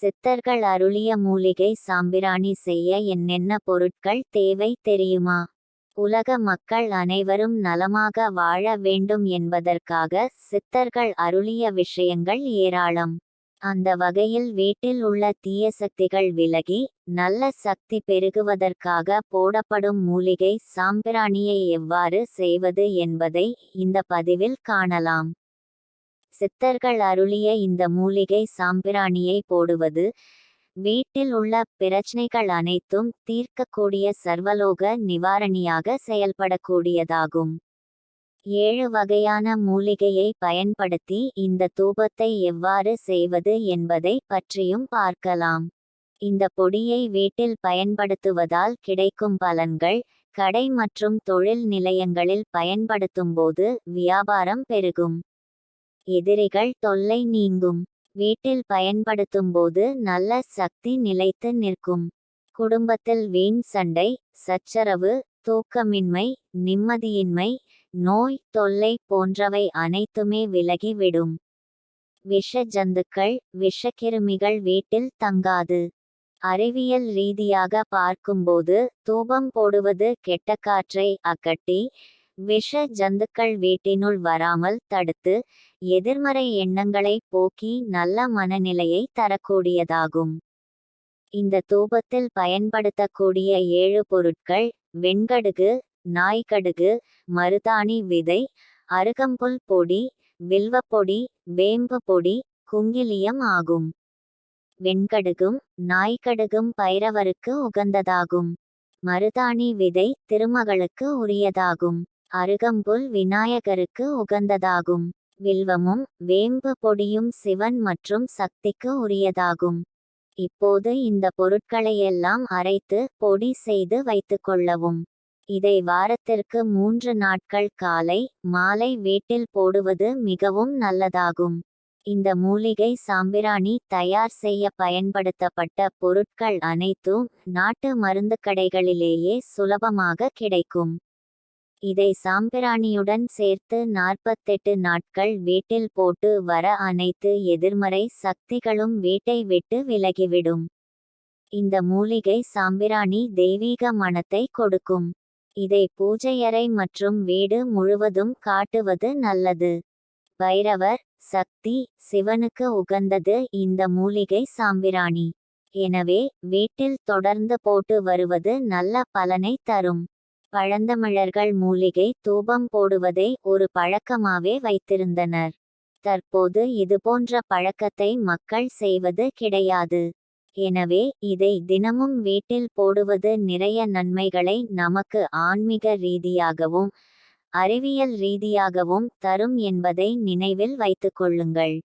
சித்தர்கள் அருளிய மூலிகை சாம்பிராணி செய்ய என்னென்ன பொருட்கள் தேவை தெரியுமா? உலக மக்கள் அனைவரும் நலமாக வாழ வேண்டும் என்பதற்காக சித்தர்கள் அருளிய விஷயங்கள் ஏராளம். அந்த வகையில் வீட்டில் உள்ள தீய சக்திகள் விலகி நல்ல சக்தி பெருகுவதற்காக போடப்படும் மூலிகை சாம்பிராணியை எவ்வாறு செய்வது என்பதை இந்த பதிவில் காணலாம். சித்தர்கள் அருளிய இந்த மூலிகை சாம்பிராணியை போடுவது வீட்டில் உள்ள பிரச்சனைகள் அனைத்தும் தீர்க்கக்கூடிய சர்வலோக நிவாரணியாக செயல்படக்கூடியதாகும். 7 வகையான மூலிகையை பயன்படுத்தி இந்த தூபத்தை எவ்வாறு செய்வது என்பதை பற்றியும் பார்க்கலாம். இந்த பொடியை வீட்டில் பயன்படுத்துவதால் கிடைக்கும் பலன்கள். கடை மற்றும் தொழில் நிலையங்களில் பயன்படுத்தும்போது வியாபாரம் பெருகும். எதிரிகள் தொல்லை நீங்கும். வீட்டில் பயன்படுத்தும்போது நல்ல சக்தி நிலைத்து நிற்கும். குடும்பத்தில் வீண் சண்டை, சச்சரவு, தூக்கமின்மை, நிம்மதியின்மை, நோய் தொல்லை போன்றவை அனைத்துமே விலகிவிடும். விஷ ஜந்துக்கள், விஷக்கிருமிகள் வீட்டில் தங்காது. அறிவியல் ரீதியாக பார்க்கும்போது தூபம் போடுவது கெட்ட காற்றை அகற்றி விஷ ஜந்துக்கள் வீட்டினுள் வராமல் தடுத்து எதிர்மறை எண்ணங்களை போக்கி நல்ல மனநிலையை தரக்கூடியதாகும். இந்த தூபத்தில் பயன்படுத்தக்கூடிய 7 பொருட்கள் வெண்கடுகு, நாய்கடுகு, மருதாணி விதை, அருகம்புல் பொடி, வில்வப்பொடி, வேம்பு பொடி, குங்கிலியம் ஆகும். வெண்கடுகும் நாய்கடுகும் பைரவருக்கு உகந்ததாகும். மருதாணி விதை திருமகளுக்கு உரியதாகும். அருகம்புல் விநாயகருக்கு உகந்ததாகும். வில்வமும் வேம்பு பொடியும் சிவன் மற்றும் சக்திக்கு உரியதாகும். இப்போது இந்த பொருட்களையெல்லாம் அரைத்து பொடி செய்து வைத்துக்கொள்ளவும். இதை வாரத்திற்கு 3 நாட்கள் காலை மாலை வீட்டில் போடுவது மிகவும் நல்லதாகும். இந்த மூலிகை சாம்பிராணி தயார் செய்ய பயன்படுத்தப்பட்ட பொருட்கள் அனைத்தும் நாட்டு மருந்துக்கடைகளிலேயே சுலபமாக கிடைக்கும். இதை சாம்பிராணியுடன் சேர்த்து 48 நாட்கள் வீட்டில் போட்டு வர அனைத்து எதிர்மறை சக்திகளும் வீட்டை விட்டு விலகிவிடும். இந்த மூலிகை சாம்பிராணி தெய்வீக மணத்தை கொடுக்கும். இதை பூஜையறை மற்றும் வீடு முழுவதும் காட்டுவது நல்லது. பைரவர், சக்தி, சிவனுக்கு உகந்தது இந்த மூலிகை சாம்பிராணி. எனவே வீட்டில் தொடர்ந்து போட்டு வருவது நல்ல பலனை தரும். பழந்தமிழர்கள் மூலிகை தூபம் போடுவதை ஒரு பழக்கமாவே வைத்திருந்தனர். தற்போது இதுபோன்ற பழக்கத்தை மக்கள் செய்வது கிடையாது. எனவே இதை தினமும் வீட்டில் போடுவது நிறைய நன்மைகளை நமக்கு ஆன்மீக ரீதியாகவும் அறிவியல் ரீதியாகவும் தரும் என்பதை நினைவில் வைத்துக்கொள்ளுங்கள்.